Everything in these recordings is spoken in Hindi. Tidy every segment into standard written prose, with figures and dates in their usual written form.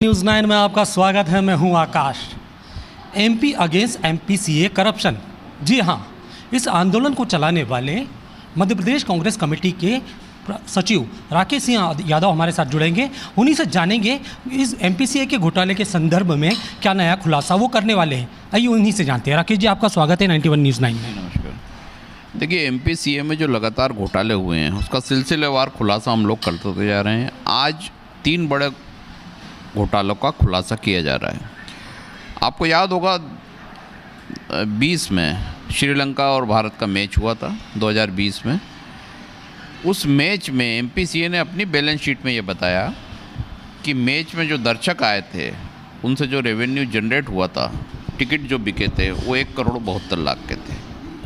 न्यूज़ 9 में आपका स्वागत है। मैं हूं Akash. MP against MPCA corruption. जी हां, इस आंदोलन को चलाने वाले मध्य प्रदेश कांग्रेस कमेटी के सचिव राकेश सिंह यादव हमारे साथ जुड़ेंगे। उन्हीं से जानेंगे इस एमपीसीए के घोटाले के संदर्भ में क्या नया खुलासा वो करने वाले हैं। आइए उन्हीं से जानते हैं। राकेश जी, आपका स्वागत है 91 न्यूज़ 9 में। नमस्कार। देखिए, एमपीसीए में जो लगातार घोटाले हुए हैं उसका सिलसिलेवार खुलासा हम लोग करते जा रहे हैं। आज 3 बड़े घोटालों का खुलासा किया जा रहा है। आपको याद होगा 20 में श्रीलंका और भारत का मैच हुआ था 2020 में। उस मैच में एमपीसीए ने अपनी बैलेंस शीट में ये बताया कि मैच में जो दर्शक आए थे उनसे जो रेवेन्यू जनरेट हुआ था, टिकट जो बिके थे, वो 1,72,00,000 के थे।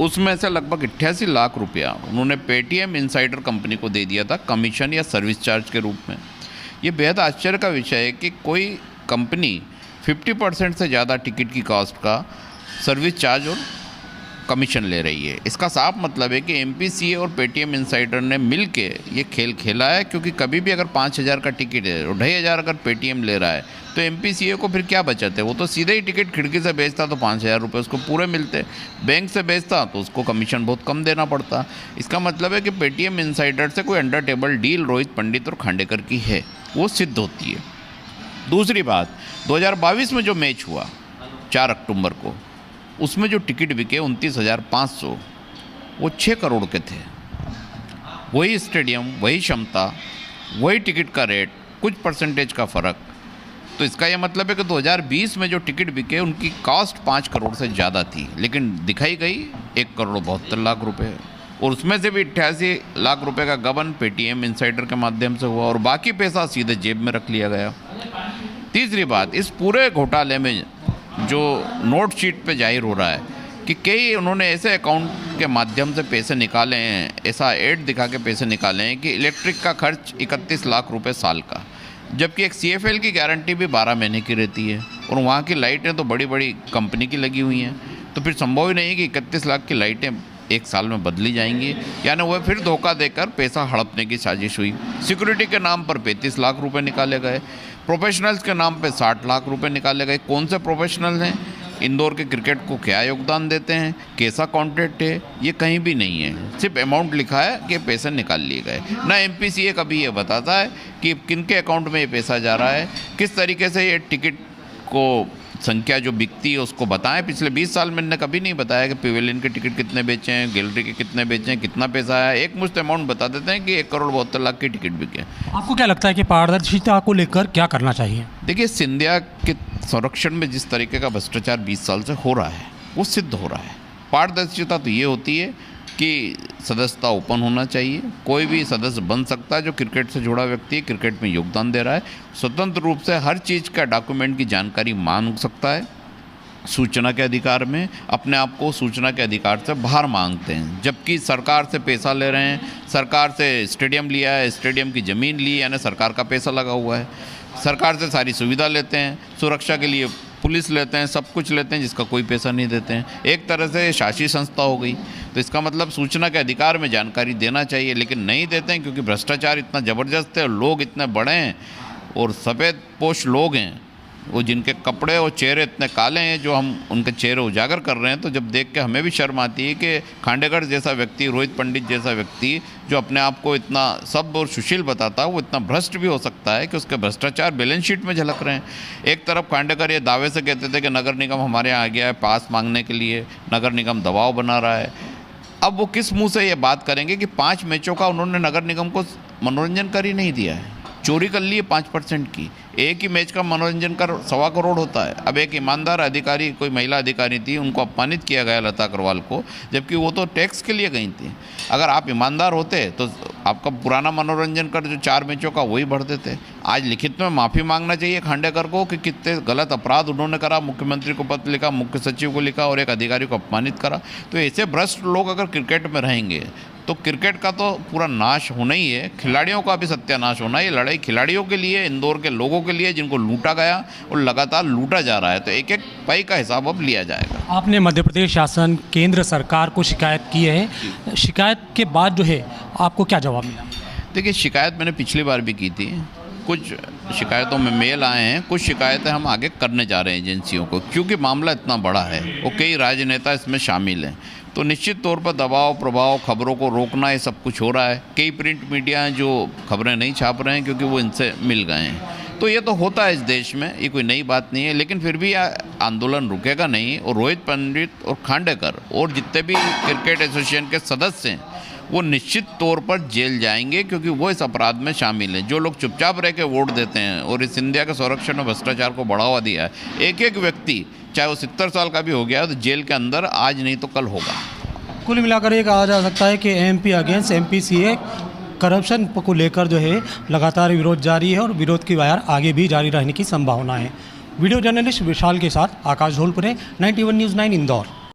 उसमें से लगभग 88 लाख रुपया उन्होंने पेटीएम इनसाइडर कंपनी को दे दिया था कमीशन या सर्विस चार्ज के रूप में। ये बेहद आश्चर्य का विषय है कि कोई कंपनी 50% से ज़्यादा टिकट की कॉस्ट का सर्विस चार्ज और कमीशन ले रही है। इसका साफ मतलब है कि एमपीसीए और पेटीएम इनसाइडर ने मिल के ये खेल खेला है, क्योंकि कभी भी अगर 5,000 का टिकट है और 2,500 अगर पेटीएम ले रहा है तो एमपीसीए को फिर क्या बचत है। वो तो सीधे ही टिकट खिड़की से बेचता तो 5,000 रुपये उसको पूरे मिलते, बैंक से बेचता तो उसको कमीशन बहुत कम देना पड़ता। इसका मतलब है कि पेटीएम इनसाइडर से कोई अंडर टेबल डील रोहित पंडित और खांडेकर की है, वो सिद्ध होती है। दूसरी बात, 2022 में जो मैच हुआ 4 अक्टूबर को, उसमें जो टिकट बिके 29,500, वो 6 करोड़ के थे। वही स्टेडियम, वही क्षमता, वही टिकट का रेट, कुछ परसेंटेज का फ़र्क। तो इसका यह मतलब है कि 2020 में जो टिकट बिके उनकी कॉस्ट 5 करोड़ से ज़्यादा थी, लेकिन दिखाई गई 1,72,00,000 रुपये। और उसमें से भी 88 लाख रुपए का गबन पेटीएम इनसाइडर के माध्यम से हुआ और बाकी पैसा सीधे जेब में रख लिया गया। तीसरी बात, इस पूरे घोटाले में जो नोट शीट पे जाहिर हो रहा है कि कई उन्होंने ऐसे अकाउंट के माध्यम से पैसे निकाले हैं, ऐसा ऐड दिखा के पैसे निकाले हैं कि इलेक्ट्रिक का खर्च 31 लाख रुपए साल का, जबकि एक सीएफएल की गारंटी भी 12 महीने की रहती है और वहाँ की लाइटें तो बड़ी बड़ी कंपनी की लगी हुई हैं। तो फिर संभव ही नहीं है कि 31 लाख की लाइटें 1 साल में बदली जाएंगी। यानी वह फिर धोखा देकर पैसा हड़पने की साजिश हुई। सिक्योरिटी के नाम पर 35 लाख रुपए निकाले गए, प्रोफेशनल्स के नाम पे 60 लाख रुपए निकाले गए। कौन से प्रोफेशनल हैं, इंदौर के क्रिकेट को क्या योगदान देते हैं, कैसा कॉन्ट्रैक्ट है, ये कहीं भी नहीं है। सिर्फ अमाउंट लिखा है कि पैसे निकाल लिए गए। ना एमपीसीए कभी ये बताता है कि किनके अकाउंट में ये पैसा जा रहा है, किस तरीके से ये टिकट को संख्या जो बिकती है उसको बताएं। पिछले 20 साल में इन्होंने कभी नहीं बताया कि पेवेलियन के टिकट कितने बेचे हैं, गैलरी के कितने बेचे हैं, कितना पैसा आया। एक मुश्त अमाउंट बता देते हैं कि 1,72,00,000 की टिकट बिके। आपको क्या लगता है कि पारदर्शिता को लेकर क्या करना चाहिए? देखिए, सिंधिया के संरक्षण में जिस तरीके का भ्रष्टाचार 20 साल से हो रहा है वो सिद्ध हो रहा है। पारदर्शिता तो ये होती है कि सदस्यता ओपन होना चाहिए, कोई भी सदस्य बन सकता है जो क्रिकेट से जुड़ा व्यक्ति है, क्रिकेट में योगदान दे रहा है, स्वतंत्र रूप से हर चीज़ का डॉक्यूमेंट की जानकारी मांग सकता है। सूचना के अधिकार में अपने आप को सूचना के अधिकार से बाहर मांगते हैं, जबकि सरकार से पैसा ले रहे हैं। सरकार से स्टेडियम लिया है, स्टेडियम की ज़मीन ली, यानी सरकार का पैसा लगा हुआ है। सरकार से सारी सुविधा लेते हैं, सुरक्षा के लिए पुलिस लेते हैं, सब कुछ लेते हैं, जिसका कोई पैसा नहीं देते हैं। एक तरह से शासी संस्था हो गई। तो इसका मतलब सूचना के अधिकार में जानकारी देना चाहिए, लेकिन नहीं देते हैं, क्योंकि भ्रष्टाचार इतना ज़बरदस्त है और लोग इतने बड़े हैं और सफ़ेद पोश लोग हैं, वो जिनके कपड़े और चेहरे इतने काले हैं, जो हम उनके चेहरे उजागर कर रहे हैं। तो जब देख के हमें भी शर्म आती है कि खांडेकर जैसा व्यक्ति, रोहित पंडित जैसा व्यक्ति जो अपने आप को इतना सभ्य और सुशील बताता है, वो इतना भ्रष्ट भी हो सकता है कि उसके भ्रष्टाचार बैलेंस शीट में झलक रहे हैं। एक तरफ खांडेकर ये दावे से कहते थे कि नगर निगम हमारे यहाँ आ गया है पास मांगने के लिए, नगर निगम दबाव बना रहा है। अब वो किस मुँह से ये बात करेंगे कि 5 मैचों का उन्होंने नगर निगम को मनोरंजन कर ही नहीं दिया है, चोरी कर ली है 5% की। एक ही मैच का मनोरंजन कर 1.25 करोड़ होता है। अब एक ईमानदार अधिकारी, कोई महिला अधिकारी थी, उनको अपमानित किया गया लता अग्रवाल को, जबकि वो तो टैक्स के लिए गई थी। अगर आप ईमानदार होते तो आपका पुराना मनोरंजन कर जो 4 मैचों का वही भर देते। आज लिखित में माफ़ी मांगना चाहिए खांडेकर को कि कितने गलत अपराध उन्होंने करा। मुख्यमंत्री को पत्र लिखा, मुख्य सचिव को लिखा और एक अधिकारी को अपमानित करा। तो ऐसे भ्रष्ट लोग अगर क्रिकेट में रहेंगे तो क्रिकेट का तो पूरा नाश होना ही है, खिलाड़ियों का भी सत्यानाश होना है। ये लड़ाई खिलाड़ियों के लिए, इंदौर के लोगों के लिए, जिनको लूटा गया और लगातार लूटा जा रहा है। तो एक एक पाई का हिसाब अब लिया जाएगा। आपने मध्य प्रदेश शासन, केंद्र सरकार को शिकायत की है। शिकायत के बाद जो है आपको क्या जवाब मिला? देखिए, शिकायत मैंने पिछली बार भी की थी कुछ शिकायतों में मेल आए हैं, कुछ शिकायतें हम आगे करने जा रहे हैं एजेंसियों को, क्योंकि मामला इतना बड़ा है और कई राजनेता इसमें शामिल हैं। तो निश्चित तौर पर दबाव प्रभाव, खबरों को रोकना, ये सब कुछ हो रहा है। कई प्रिंट मीडिया हैं जो खबरें नहीं छाप रहे हैं क्योंकि वो इनसे मिल गए हैं। तो ये तो होता है इस देश में, ये कोई नई बात नहीं है। लेकिन फिर भी यह आंदोलन रुकेगा नहीं, और रोहित पंडित और खांडेकर और जितने भी क्रिकेट एसोसिएशन के सदस्य हैं वो निश्चित तौर पर जेल जाएंगे, क्योंकि वो इस अपराध में शामिल हैं। जो लोग चुपचाप रह के वोट देते हैं और इस इंडिया के संरक्षण और भ्रष्टाचार को बढ़ावा दिया है, एक एक व्यक्ति चाहे वो 70 साल का भी हो गया तो जेल के अंदर आज नहीं तो कल होगा। कुल मिलाकर ये कहा जा सकता है कि एमपी अगेंस्ट एमपीसीए करप्शन को लेकर जो है लगातार विरोध जारी है और विरोध की वायर आगे भी जारी रहने की संभावना है। वीडियो जर्नलिस्ट विशाल के साथ आकाश ढोलपुरे, 91 न्यूज़ 9 इंदौर।